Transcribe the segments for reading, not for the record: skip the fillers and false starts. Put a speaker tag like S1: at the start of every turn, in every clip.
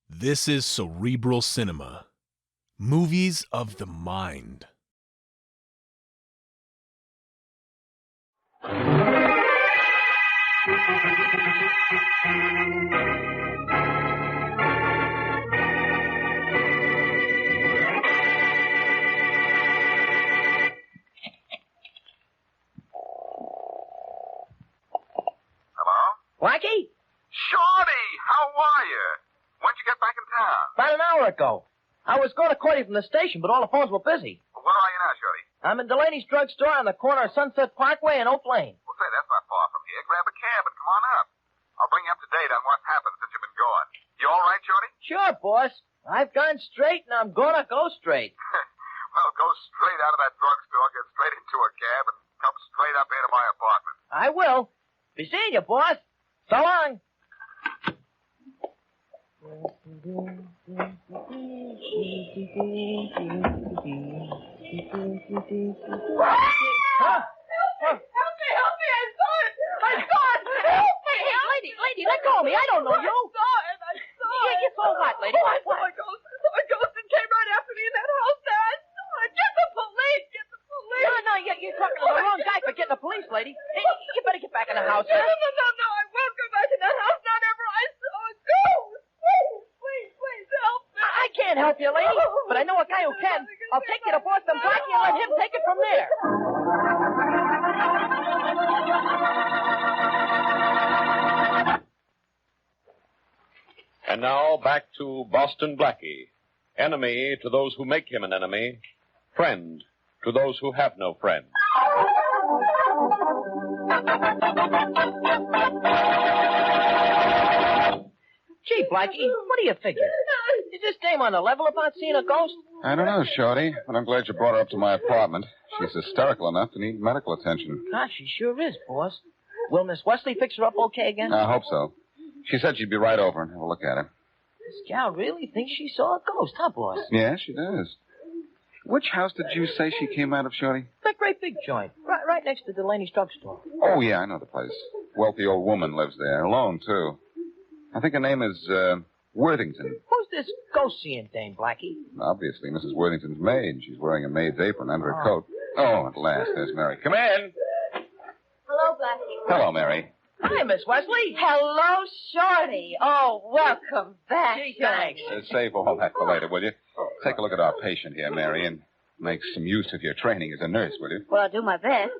S1: This is Cerebral Cinema. Movies of the mind.
S2: Blackie?
S3: Shorty, how are you? When'd you get back in town?
S2: About an hour ago. I was going to call you from the station, but all the phones were busy.
S3: Where are you now, Shorty?
S2: I'm in Delaney's drugstore on the corner of Sunset Parkway and Oak Lane.
S3: Well, say, that's not far from here. Grab a cab and come on up. I'll bring you up to date on what's happened since you've been gone. You all right, Shorty?
S2: Sure, boss. I've gone straight, and I'm going to go straight.
S3: Well, go straight out of that drugstore, get straight into a cab, and come straight up here to my apartment.
S2: I will. Be seeing you, boss. So long. Huh?
S4: Help me, I saw it. Help me.
S2: Hey, lady, let go of me. I don't know you.
S4: I saw it.
S2: You saw what, lady?
S4: Oh, I saw a ghost and came right after me in that house there. I saw it. Get the police.
S2: No, you're talking to the wrong guy for getting the police, lady. Hey, you better get back in the house.
S4: No, I won't go back in that house. Not ever. I saw a ghost. Please, help me.
S2: I can't help you, lady, but I know a guy who can. I'll take you to Boston Blackie and let him take it from there.
S5: And now back to Boston Blackie. Enemy to those who make him an enemy. Friend to those who have no friend.
S2: Gee, Blackie, what do you figure? Is this dame on the level about seeing a ghost?
S6: I don't know, Shorty, but I'm glad you brought her up to my apartment. She's hysterical enough to need medical attention.
S2: Gosh, she sure is, boss. Will Miss Wesley fix her up okay again?
S6: I hope so. She said she'd be right over and have a look at her.
S2: This gal really thinks she saw a ghost, huh, boss?
S6: Yeah, she does. Which house did you say she came out of, Shorty?
S2: That great big joint, right next to Delaney's drugstore.
S6: Oh, yeah, I know the place. Wealthy old woman lives there, alone, too. I think her name is, Worthington.
S2: Who's this ghost-seeing dame, Blackie?
S6: Obviously, Mrs. Worthington's maid. She's wearing a maid's apron under her coat. Oh, at last, there's Mary. Come in.
S4: Hello, Blackie.
S6: Hello, Mary.
S2: Hi, Miss Wesley.
S4: Hello, Shorty. Oh, welcome back.
S2: Gee, thanks.
S6: Save all that for later, will you? Take a look at our patient here, Mary, and make some use of your training as a nurse, will you?
S4: Well, I'll do my best.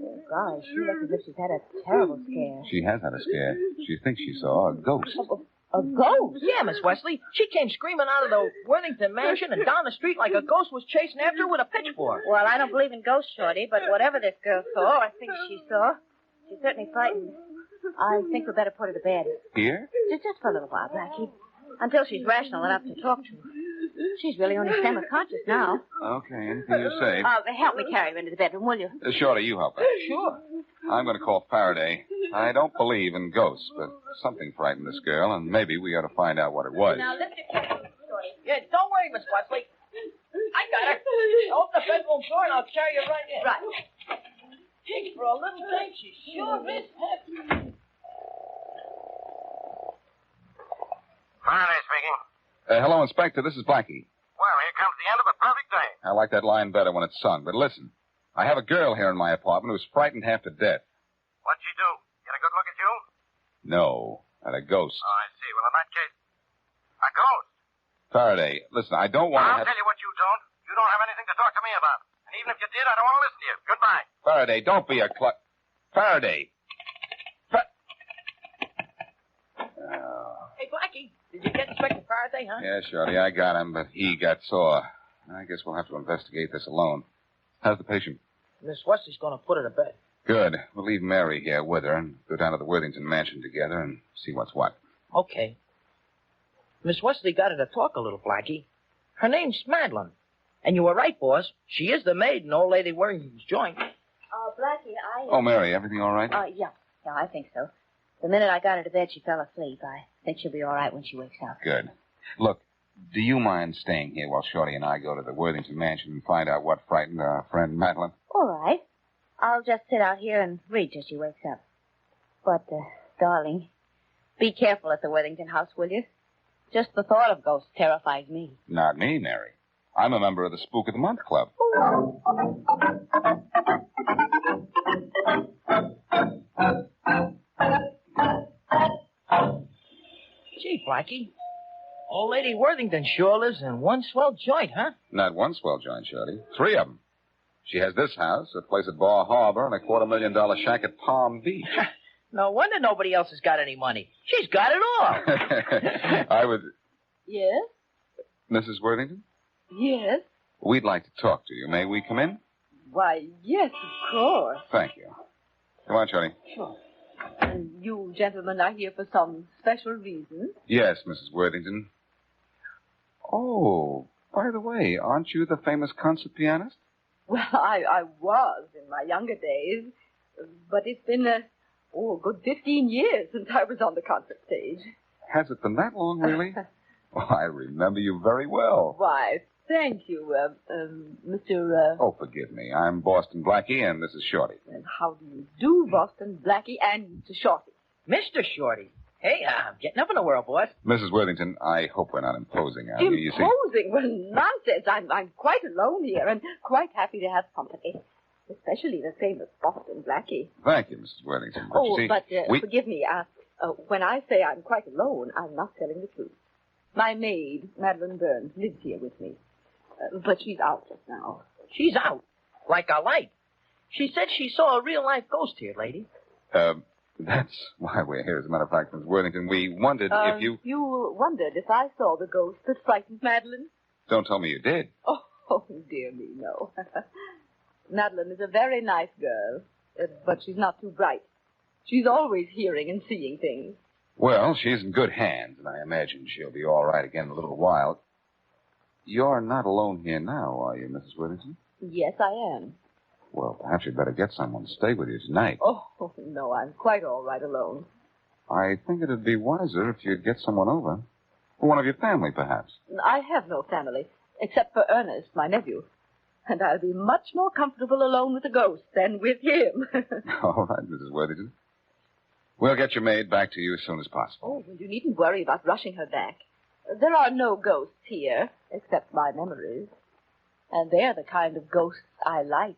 S4: Oh, golly, she looks as if she's had a terrible scare.
S6: She has had a scare. She thinks she saw a ghost.
S4: A ghost?
S2: Yeah, Miss Wesley. She came screaming out of the Worthington mansion and down the street like a ghost was chasing after her with a pitchfork.
S4: Well, I don't believe in ghosts, Shorty, but whatever this girl saw, or thinks she saw, she's certainly frightened. I think we'd better put her to bed.
S6: Here?
S4: Just for a little while, Blackie. Until she's rational enough to talk to. She's really only semi-conscious now.
S6: Okay, anything you say.
S4: Help me carry her into the bedroom, will you?
S6: Shorty, you help her.
S2: Sure.
S6: I'm going to call Faraday. I don't believe in ghosts, but something frightened this girl, and maybe we ought to find out what it was.
S4: Now, lift your chin, Shorty.
S2: Yeah, don't worry, Miss Wesley. I got her. Open the bedroom door and I'll carry her right in.
S4: Right.
S2: Gee, for a little thing, she sure is heavy.
S3: Faraday speaking.
S6: Hello, Inspector. This is Blackie.
S3: Well, here comes the end of a perfect day.
S6: I like that line better when it's sung, but listen. I have a girl here in my apartment who's frightened half to death.
S3: What'd she do? Get a good look at you?
S6: No, at a ghost.
S3: Oh, I see. Well, in that case, a ghost.
S6: Faraday, listen, I don't want to
S3: I'll tell you what you don't. You don't have anything to talk to me about. And even if you did, I don't want to listen to you. Goodbye.
S6: Faraday, don't be a Faraday.
S2: Hey, Blackie, did you get Inspector Faraday, huh?
S6: Yeah, Shorty, I got him, but he got sore. I guess we'll have to investigate this alone. How's the patient?
S2: Miss Wesley's going to put her to bed.
S6: Good. We'll leave Mary here with her and go down to the Worthington mansion together and see what's what.
S2: Okay. Miss Wesley got her to talk a little, Blackie. Her name's Madeline. And you were right, boss. She is the maid in old lady Worthington's joint.
S4: Blackie,
S6: Oh, Mary, everything all right?
S4: Yeah, I think so. The minute I got her to bed, she fell asleep. I think she'll be all right when she wakes up.
S6: Good. Look, do you mind staying here while Shorty and I go to the Worthington mansion and find out what frightened our friend Madeline?
S4: All right. I'll just sit out here and read till she wakes up. But, darling, Be careful at the Worthington house, will you? Just the thought of ghosts terrifies me.
S6: Not me, Mary. I'm a member of the Spook of the Month Club.
S2: Gee, Blackie. Old Lady Worthington sure lives in one swell joint, huh?
S6: Not one swell joint, Shorty. 3 of them. She has this house, a place at Bar Harbor, and a $250,000 shack at Palm Beach.
S2: No wonder nobody else has got any money. She's got it all.
S6: I would...
S4: Yes?
S6: Mrs. Worthington?
S4: Yes.
S6: We'd like to talk to you. May we come in?
S4: Why, yes, of course.
S6: Thank you. Come on, Shorty.
S4: Sure. And you gentlemen are here for some special reason?
S6: Yes, Mrs. Worthington. Oh, by the way, aren't you the famous concert pianist?
S4: Well, I was in my younger days, but it's been a good 15 years since I was on the concert stage.
S6: Has it been that long, really? Oh, I remember you very well.
S4: Why, thank you, Mr.
S6: Oh, forgive me. I'm Boston Blackie, and this is Shorty.
S4: And how do you do, Boston Blackie and Mr. Shorty?
S2: Mr. Shorty. Hey, I'm getting up in the world, boss.
S6: Mrs. Worthington, I hope we're not imposing on you. You see...
S4: Imposing? Well, nonsense. I'm quite alone here and quite happy to have company. Especially the famous Boston Blackie.
S6: Thank you, Mrs. Worthington. But you see,
S4: forgive me. When I say I'm quite alone, I'm not telling the truth. My maid, Madeline Burns, lives here with me. But she's out just now.
S2: She's out. Like a light. She said she saw a real-life ghost here, lady.
S6: That's why we're here, as a matter of fact, Mrs. Worthington. We wondered if you...
S4: You wondered if I saw the ghost that frightened Madeline?
S6: Don't tell me you did.
S4: Oh, dear me, no. Madeline is a very nice girl, but she's not too bright. She's always hearing and seeing things.
S6: Well, she's in good hands, and I imagine she'll be all right again in a little while. You're not alone here now, are you, Mrs. Worthington?
S4: Yes, I am.
S6: Well, perhaps you'd better get someone to stay with you tonight.
S4: Oh, no, I'm quite all right alone.
S6: I think it'd be wiser if you'd get someone over. One of your family, perhaps.
S4: I have no family, except for Ernest, my nephew. And I'll be much more comfortable alone with a ghost than with him.
S6: All right, Mrs. Worthington. We'll get your maid back to you as soon as possible.
S4: Oh, well, you needn't worry about rushing her back. There are no ghosts here, except my memories. And they're the kind of ghosts I like.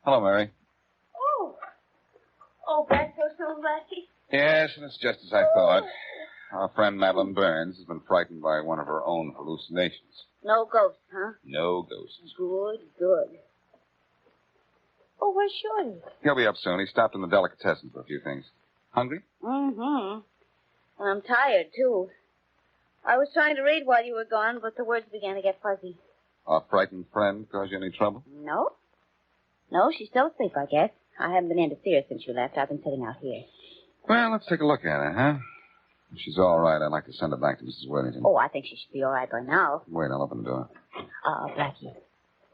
S6: Hello, Mary.
S4: Oh, back so soon, Blackie?
S6: Yes, and it's just as I thought. Our friend Madeline Burns has been frightened by one of her own hallucinations.
S4: No ghosts, huh?
S6: No ghosts.
S4: Good, good. Oh, where's Shorty?
S6: He'll be up soon. He stopped in the delicatessen for a few things. Hungry?
S4: Mm-hmm. And I'm tired, too. I was trying to read while you were gone, but the words began to get fuzzy.
S6: Our frightened friend cause you any trouble?
S4: No. No, she's still asleep, I guess. I haven't been in to see her since you left. I've been sitting out here.
S6: Well, let's take a look at her, huh? If she's all right, I'd like to send her back to Mrs. Worthington.
S4: Oh, I think she should be all right by now.
S6: Wait, I'll open the door.
S4: Blackie,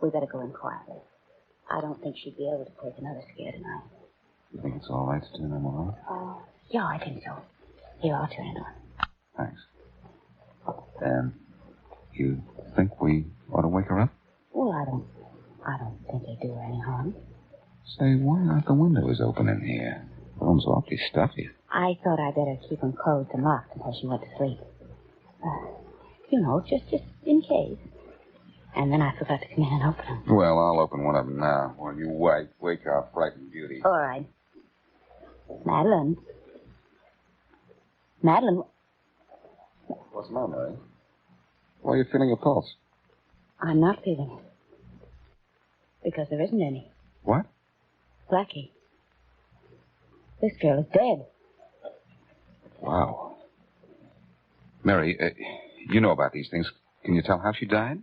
S4: we better go in quietly. I don't think she'd be able to take another scare tonight.
S6: You think it's all right to turn them on?
S4: Yeah, I think so. Here, I'll turn it on.
S6: Thanks. You think we ought to wake her up?
S4: Well, I don't think they do her any harm.
S6: Say, why aren't the windows open in here? The room's awfully stuffy.
S4: I thought I'd better keep them closed and locked until she went to sleep. Just in case. And then I forgot to come in and open them.
S6: Well, I'll open one of them now while you wake our frightened beauty.
S4: All right. Madeline. Madeline.
S6: What's the matter, Mary? Why are you feeling your pulse?
S4: I'm not feeling it. Because there isn't any.
S6: What?
S4: Blackie. This girl is dead.
S6: Wow. Mary, you know about these things. Can you tell how she died?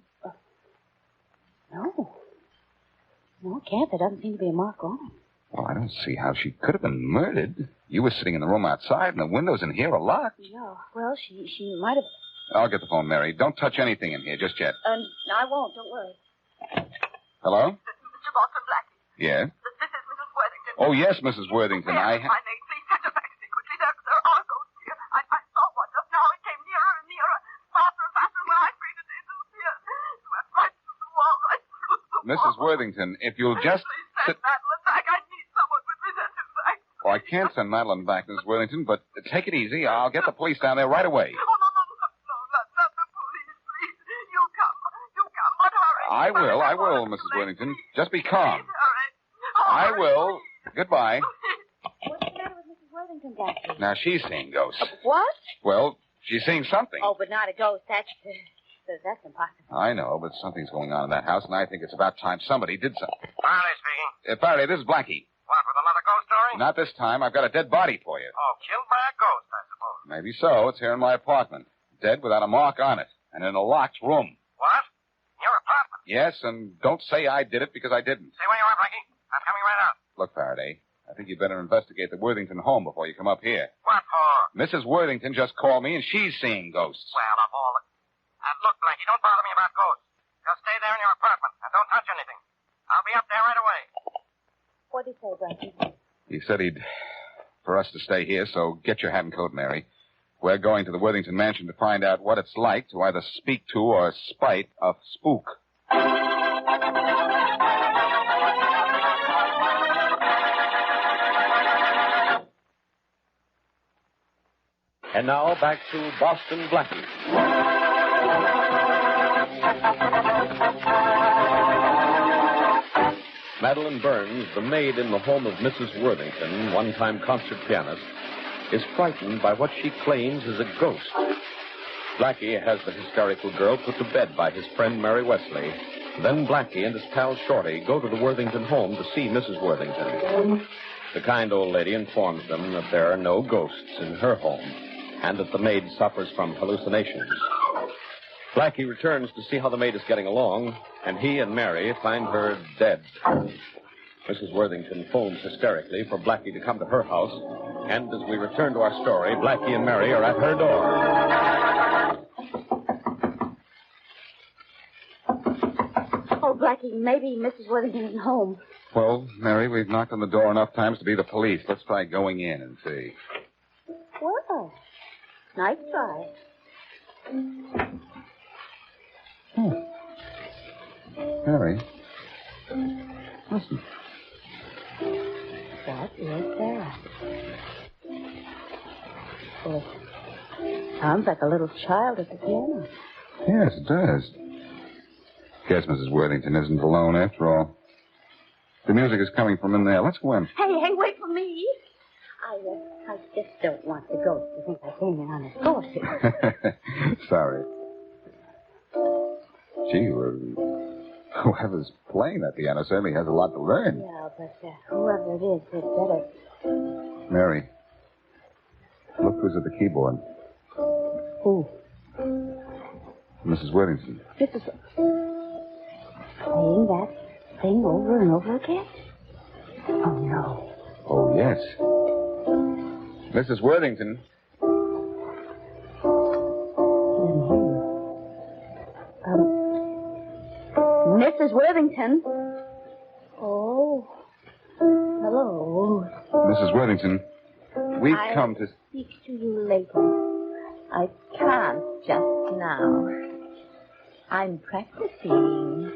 S4: No. No, I can't. There doesn't seem to be a mark on her.
S6: Well, I don't see how she could have been murdered. You were sitting in the room outside, and the windows in here are locked.
S4: Yeah, well, she might have...
S6: I'll get the phone, Mary. Don't touch anything in here just yet.
S4: I won't. Don't worry.
S6: Hello?
S7: Mr. Boston Blackie.
S6: Yes?
S7: This is Mrs. Worthington.
S6: Oh, yes, Mrs. Worthington.
S7: My name, please send her back secretly. There are ghosts here. I saw one just now. It came nearer and nearer. Faster and faster when I screamed it disappeared. You have frightened
S6: Mrs. Worthington, if you'll just
S7: Please
S6: sit...
S7: send Madeline back. I need someone with me sent him back.
S6: Oh, I can't send Madeline back, Mrs. Worthington, but take it easy. I'll get the police down there right away.
S7: Oh, no, not the police, please. You come, but hurry.
S6: I will, Mrs. Worthington. Just be calm.
S7: Hurry.
S6: I will. Goodbye.
S4: What's the matter with Mrs. Worthington, Blackie?
S6: Now, she's seeing ghosts.
S4: What?
S6: Well, she's seeing something.
S4: Oh, but not a ghost. That's impossible.
S6: I know, but something's going on in that house, and I think it's about time somebody did something.
S3: Faraday speaking.
S6: Faraday, this is Blackie.
S3: What, with another ghost story?
S6: Not this time. I've got a dead body for you.
S3: Oh, killed by a ghost, I suppose.
S6: Maybe so. It's here in my apartment. Dead without a mark on it, and in a locked room.
S3: What? Your apartment?
S6: Yes, and don't say I did it because I didn't.
S3: Stay where you are, Blackie. I'm coming right out.
S6: Look, Faraday, I think you'd better investigate the Worthington home before you come up here.
S3: What for?
S6: Mrs. Worthington just called me, and she's seeing ghosts.
S3: Well, of all the... look, Blackie, don't bother me about ghosts. Just stay there in your apartment and don't touch anything. I'll be up there right away.
S4: What did he say, Blackie?
S6: He said for us to stay here, so get your hat and coat, Mary. We're going to the Worthington mansion to find out what it's like to either speak to or spite a spook.
S5: And now back to Boston Blackie. Madeline Burns, the maid in the home of Mrs. Worthington, one-time concert pianist, is frightened by what she claims is a ghost. Blackie has the hysterical girl put to bed by his friend Mary Wesley. Then Blackie and his pal Shorty go to the Worthington home to see Mrs. Worthington. The kind old lady informs them that there are no ghosts in her home and that the maid suffers from hallucinations. Blackie returns to see how the maid is getting along, and he and Mary find her dead. Mrs. Worthington phones hysterically for Blackie to come to her house, and as we return to our story, Blackie and Mary are at her door.
S4: Oh, Blackie, maybe Mrs. Worthington isn't home.
S6: Well, Mary, we've knocked on the door enough times to be the police. Let's try going in and see.
S4: Well, nice try.
S6: Mary, listen.
S4: What is that? Well, it sounds like a little child at the piano.
S6: Yes, it does. Guess Mrs. Worthington isn't alone after all. The music is coming from in there. Let's go in.
S4: Hey, wait for me. I just don't want the ghost to think I came in on a ghost.
S6: Sorry. Gee, whoever's playing that piano certainly has a lot to learn.
S4: Yeah, but whoever it is, had better...
S6: Mary, look who's at the keyboard.
S4: Who?
S6: Mrs. Worthington.
S4: Mrs. Playing that thing over and over again? Oh, no.
S6: Oh, yes. Mrs. Worthington.
S4: Mrs. Worthington. Oh. Hello.
S6: Mrs. Worthington, we've come to...
S4: Speak to you later. I can't just now. I'm practicing.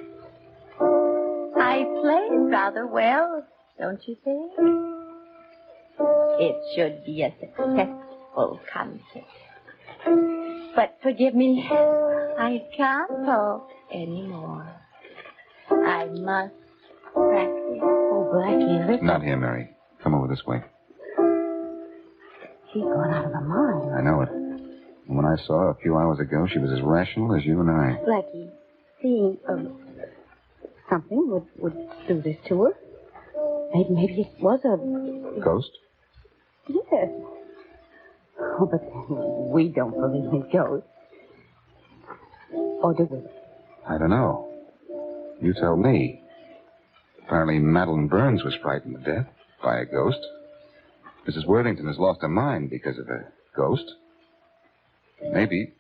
S4: I played rather well, don't you think? It should be a successful concert. But forgive me, I can't talk anymore. I must practice. Oh, Blackie, listen.
S6: Not here, Mary. Come over this way.
S4: She's gone out of her mind.
S6: I know it. And when I saw her a few hours ago, she was as rational as you and I.
S4: Blackie, seeing something would do this to her. Maybe it was a...
S6: Ghost?
S4: Yes. Oh, but we don't believe in ghosts. Or do we?
S6: I don't know. You tell me. Apparently Madeline Burns was frightened to death by a ghost. Mrs. Worthington has lost her mind because of a ghost. Maybe.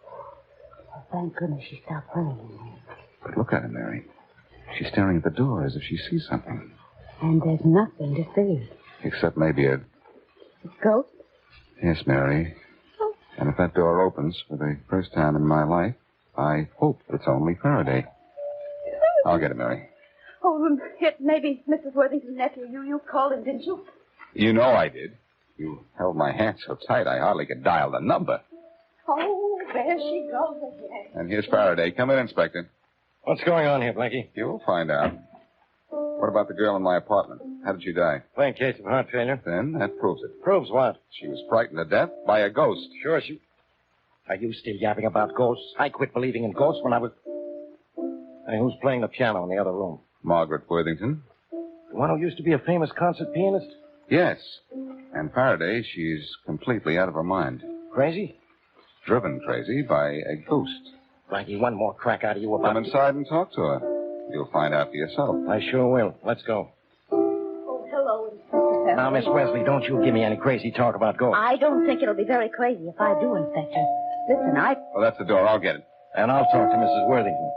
S4: Oh, thank goodness she stopped playing.
S6: But look at her, Mary. She's staring at the door as if she sees something.
S4: And there's nothing to see.
S6: Except maybe a...
S4: Ghost?
S6: Yes, Mary.
S4: Oh.
S6: And if that door opens for the first time in my life, I hope it's only Faraday. I'll get it, Mary.
S4: Oh, it may be Mrs. Worthington's nephew. You called him, didn't you?
S6: You know I did. You held my hand so tight I hardly could dial the number.
S4: Oh, there she goes again.
S6: And here's Faraday. Come in, Inspector.
S8: What's going on here, Blackie?
S6: You'll find out. What about the girl in my apartment? How did she die?
S8: Plain case of heart failure.
S6: Then that proves it.
S8: Proves what?
S6: She was frightened to death by a ghost.
S8: Sure, she... Are you still yapping about ghosts? I quit believing in ghosts when I was... Hey, who's playing the piano in the other room?
S6: Margaret Worthington.
S8: The one who used to be a famous concert pianist?
S6: Yes. And Faraday, she's completely out of her mind.
S8: Crazy?
S6: Driven crazy by a ghost.
S8: Blackie, one more crack out of you about...
S6: Come inside and talk to her. You'll find out for yourself.
S8: I sure will. Let's go.
S4: Oh, hello, Inspector.
S8: Now, Miss Wesley, don't you give me any crazy talk about ghosts.
S9: I don't think it'll be very crazy if I do, Inspector. Listen,
S6: Well, that's the door. I'll get it.
S8: And I'll talk to Mrs. Worthington.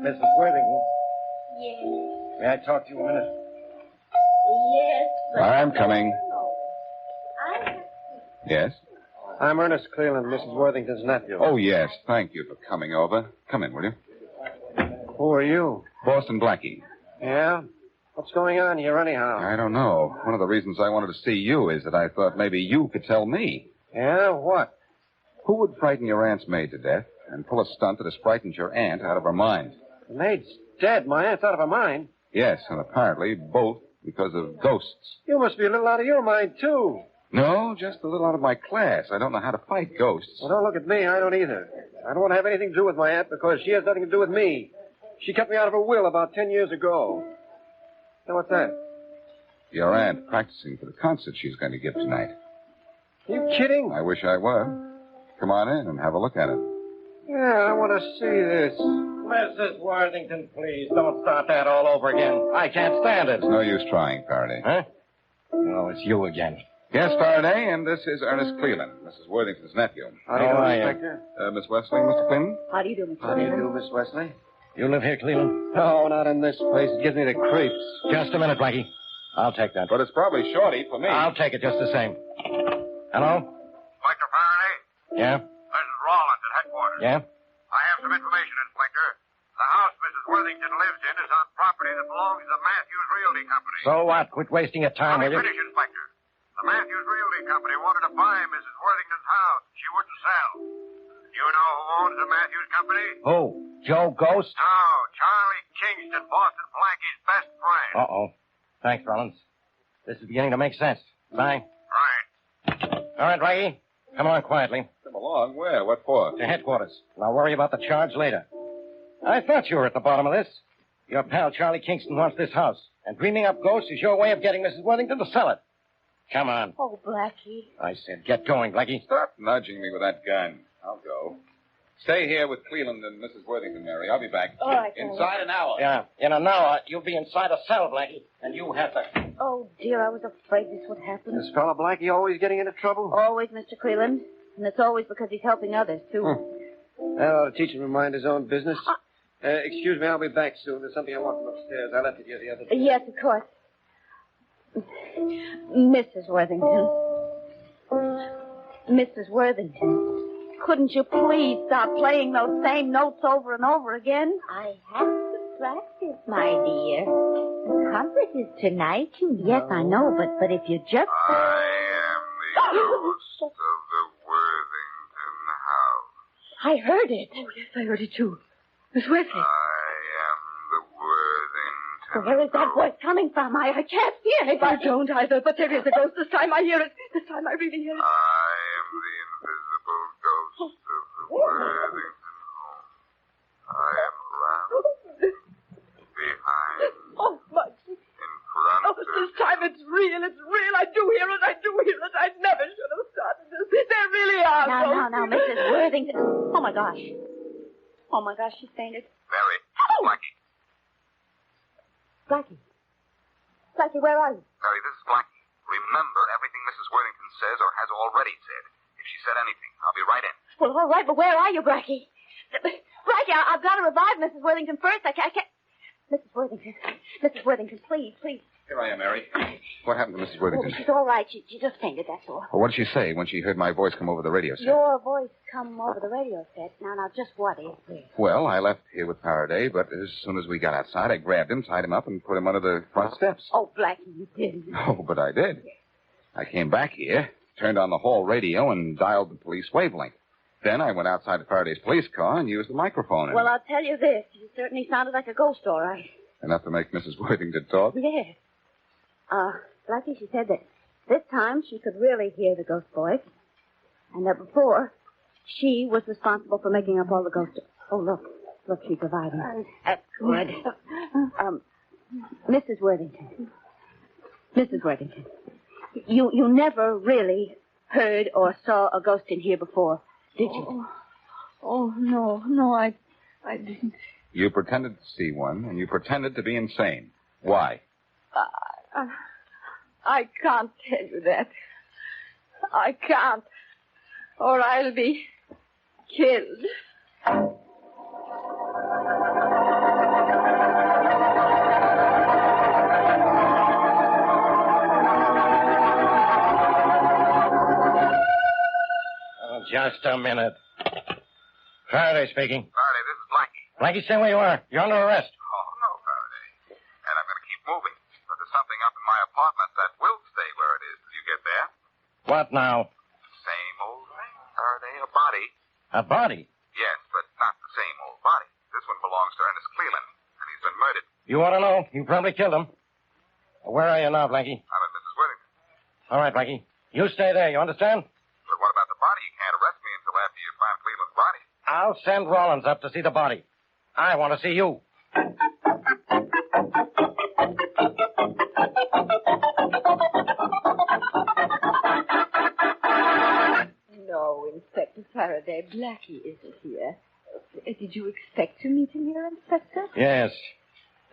S8: Mrs. Worthington,
S9: Yes.
S8: may I talk to you a minute?
S9: Yes, but...
S6: I'm coming.
S9: I...
S6: Yes?
S8: I'm Ernest Cleveland, Mrs. Worthington's nephew.
S6: Oh, yes. Thank you for coming over. Come in, will you?
S8: Who are you?
S6: Boston Blackie.
S8: Yeah? What's going on here, anyhow?
S6: I don't know. One of the reasons I wanted to see you is that I thought maybe you could tell me.
S8: Yeah? What?
S6: Who would frighten your aunt's maid to death and pull a stunt that has frightened your aunt out of her mind?
S8: The maid's dead. My aunt's out of her mind.
S6: Yes, and apparently both because of ghosts.
S8: You must be a little out of your mind, too.
S6: No, just a little out of my class. I don't know how to fight ghosts.
S8: Well, don't look at me. I don't either. I don't want to have anything to do with my aunt because she has nothing to do with me. She cut me out of her will about 10 years ago. Now, what's that?
S6: Your aunt practicing for the concert she's going to give tonight.
S8: Are you kidding?
S6: I wish I were. Come on in and have a look at it.
S8: Yeah, I want to see this. Mrs. Worthington, please, don't start that all over again. I can't stand it.
S6: There's no use trying, Faraday.
S8: Huh? Oh, it's you again.
S6: Yes, Faraday, and this is Ernest Cleveland, Mrs. Worthington's nephew.
S8: How do you do, Inspector?
S6: Miss Wesley, Mr. Cleveland?
S9: How do you do, Mr.
S8: How do you do, Miss Wesley? You live here, Cleveland? No, not in this place. It gives me the creeps. Just a minute, Blackie. I'll take that.
S6: But it's probably shorty for me.
S8: I'll take it just the same. Hello?
S3: Inspector Faraday?
S8: Yeah?
S3: This is Rawlins at headquarters.
S8: Yeah?
S3: I have some information, Inspector. The house Mrs. Worthington lives in is on property that belongs to the Matthews Realty Company.
S8: So what? Quit wasting your time,
S3: Let
S8: will
S3: me
S8: you?
S3: finish, Inspector. The Matthews Realty Company wanted to buy Mrs. Worthington's house. She wouldn't sell. You know who owns the Matthews Company?
S8: Who? Joe Ghost?
S3: No, Charlie Kingston, Boston Blackie's best friend.
S8: Uh-oh. Thanks, Rollins. This is beginning to make sense. Bye.
S3: Right.
S8: All right, Blackie. Come on quietly.
S6: Come along. Where? What for?
S8: To headquarters. And I'll worry about the charge later. I thought you were at the bottom of this. Your pal Charlie Kingston wants this house. And dreaming up ghosts is your way of getting Mrs. Worthington to sell it. Come on.
S9: Oh, Blackie.
S8: I said get going, Blackie.
S6: Stop nudging me with that gun. I'll go. Stay here with Cleveland and Mrs. Worthington, Mary. I'll be back.
S9: All right,
S6: Inside an hour.
S8: Yeah. In an hour, you'll be inside a cell, Blackie. And you have to...
S9: Oh, dear, I was afraid this would happen.
S8: This fellow Blackie always getting into trouble?
S9: Always, Mr. Cleveland. And it's always because he's helping others, too.
S8: I ought to teach him to mind his own business. Excuse me, I'll be back soon. There's something I want from upstairs. I left it here the other day.
S9: Yes, of course. Mrs. Worthington. Mrs. Worthington. Couldn't you please stop playing those same notes over and over again? I have to practice, my dear. The concert is tonight, you know. Yes, I know, but if you just...
S3: I am the ghost of the Worthington house.
S4: I heard it. Oh, yes, I heard it, too. Miss Wesley.
S3: I am the Worthington.
S4: Where is that voice coming from? I can't hear it. I don't either, but there is a ghost. This time I hear it. This time I really hear it.
S3: I am the invisible ghost of the Worthington home. I am around, behind,
S4: Oh, my.
S3: in front
S4: Oh,
S3: of
S4: this time it's real. It's real. I do hear it. I do hear it. I never should have started this. There really are ghosts.
S9: Now, Mrs. Worthington. Oh, my gosh. Oh, my gosh, she fainted.
S3: Mary,
S4: Oh!
S3: Blackie.
S9: Blackie. Blackie, where are you?
S3: Mary, this is Blackie. Remember everything Mrs. Worthington says or has already said. If she said anything, I'll be right in.
S9: Well, all right, but where are you, Blackie? Blackie, I've got to revive Mrs. Worthington first. I can't... Mrs. Worthington. Mrs. Worthington, please.
S6: Here I am, Mary. What happened to Mrs. Worthington?
S9: Oh, she's all right. She just fainted, that's all.
S6: Well, what did she say when she heard my voice come over the radio set?
S9: Your voice come over the radio set. Now, just what is this?
S6: Well, I left here with Faraday, but as soon as we got outside, I grabbed him, tied him up, and put him under the front steps.
S9: Oh, Blackie, you didn't.
S6: Oh, but I did. I came back here, turned on the hall radio, and dialed the police wavelength. Then I went outside to Faraday's police car and used the microphone.
S9: Well, I'll tell you this. You certainly sounded like a ghost, all right.
S6: Enough to make Mrs. Worthington talk?
S9: Yes. Blackie, she said that this time she could really hear the ghost voice, and that before, she was responsible for making up all the ghost... Oh, look, she's reviving. That's good. Mrs. Worthington. You never really heard or saw a ghost in here before, did you?
S4: Oh, no, I didn't.
S6: You pretended to see one, and you pretended to be insane. Why?
S4: I can't tell you that. I can't. Or I'll be killed.
S8: Oh, just a minute. Faraday speaking.
S3: Faraday, this is Blackie.
S8: Blackie, stay where you are. You're under arrest.
S3: Oh, no, Faraday. And I'm going to keep moving. But there's something up in my apartment that will stay where it is till you get there.
S8: What now?
S3: Same old thing, Faraday. A body.
S8: A body?
S3: Yes, but not the same old body. This one belongs to Ernest Cleland, and he's been murdered.
S8: You want to know? You probably killed him. Where are you now, Blackie?
S3: I'm at Mrs. Worthington.
S8: All right, Blackie. You stay there, you understand?
S3: But what about the body? You can't arrest me until after you find Cleveland's body.
S8: I'll send Rollins up to see the body. I want to see you.
S4: No, Inspector Faraday, Blackie isn't here. Did you expect to meet him here, Inspector?
S8: Yes.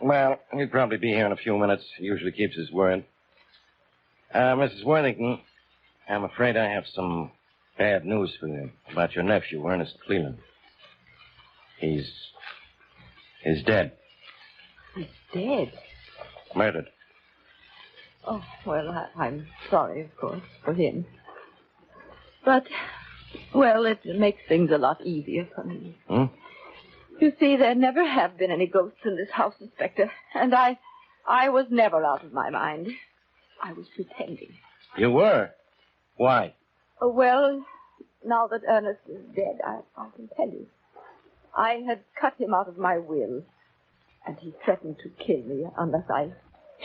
S8: Well, he'll probably be here in a few minutes. He usually keeps his word. Mrs. Worthington, I'm afraid I have some bad news for you about your nephew, Ernest Cleland. He's dead.
S4: He's dead?
S8: Murdered.
S4: Oh, well, I'm sorry, of course, for him. But, well, it makes things a lot easier for me.
S8: Hmm?
S4: You see, there never have been any ghosts in this house, Inspector. And I was never out of my mind. I was pretending.
S8: You were? Why?
S4: Well, now that Ernest is dead, I can tell you. I had cut him out of my will, and he threatened to kill me unless I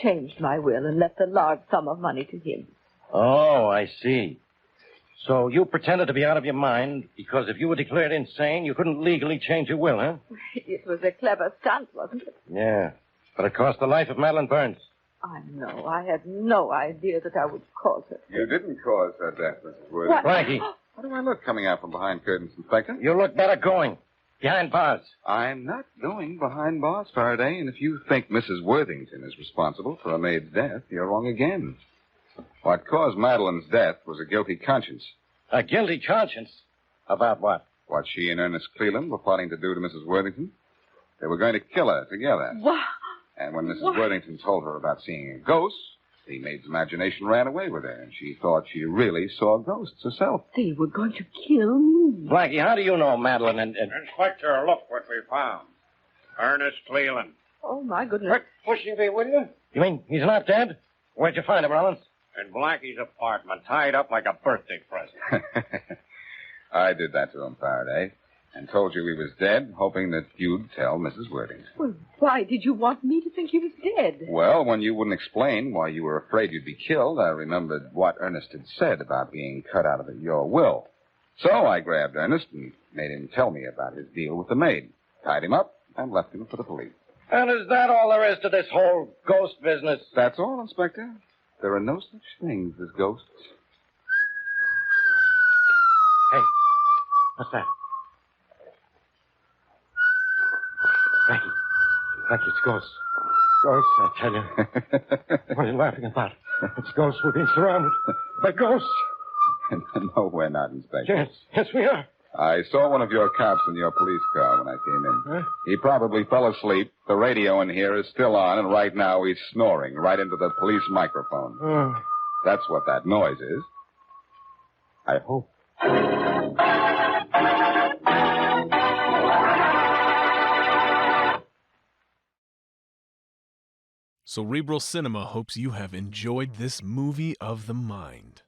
S4: changed my will and left a large sum of money to him.
S8: Oh, I see. So you pretended to be out of your mind because if you were declared insane, you couldn't legally change your will, huh?
S4: It was a clever stunt, wasn't it?
S8: Yeah, but it cost the life of Madeline Burns.
S4: I know. I had no idea that I would cause it.
S6: You didn't cause her death, Mrs. Worthington.
S4: What?
S8: Blackie,
S6: How do I look coming out from behind curtains, Inspector?
S8: you look better going. Behind bars.
S6: I'm not going behind bars, Faraday, and if you think Mrs. Worthington is responsible for a maid's death, you're wrong again. What caused Madeline's death was a guilty conscience.
S8: A guilty conscience? About what?
S6: What she and Ernest Cleland were plotting to do to Mrs. Worthington. They were going to kill her together.
S4: What?
S6: And when Mrs. Worthington told her about seeing a ghost, the maid's imagination ran away with her, and she thought she really saw ghosts herself.
S4: They were going to kill me.
S8: Blackie, how do you know Madeline and...
S3: Inspector, look what we found. Ernest Cleland.
S4: Oh, my goodness.
S3: Push him, will you?
S8: You mean he's not dead? Where'd you find him, Rollins?
S3: In Blackie's apartment, tied up like a birthday present.
S6: I did that to him, Faraday, and told you he was dead, hoping that you'd tell Mrs. Worthington.
S4: Well, why did you want me to think he was dead?
S6: Well, when you wouldn't explain why you were afraid you'd be killed, I remembered what Ernest had said about being cut out of your will. So I grabbed Ernest and made him tell me about his deal with the maid, tied him up, and left him for the police.
S8: And is that all there is to this whole ghost business?
S6: That's all, Inspector. There are no such things as ghosts.
S8: Hey, what's that? Blackie, it's ghosts. Ghosts, I tell you. What are you laughing about? It's ghosts. We're being surrounded by ghosts.
S6: No, we're not, Inspector.
S8: Yes, we are.
S6: I saw one of your cops in your police car when I came in.
S10: Huh?
S6: He probably fell asleep. The radio in here is still on, and right now he's snoring right into the police microphone.
S10: Oh.
S6: That's what that noise is. I hope.
S1: Cerebral Cinema hopes you have enjoyed this movie of the mind.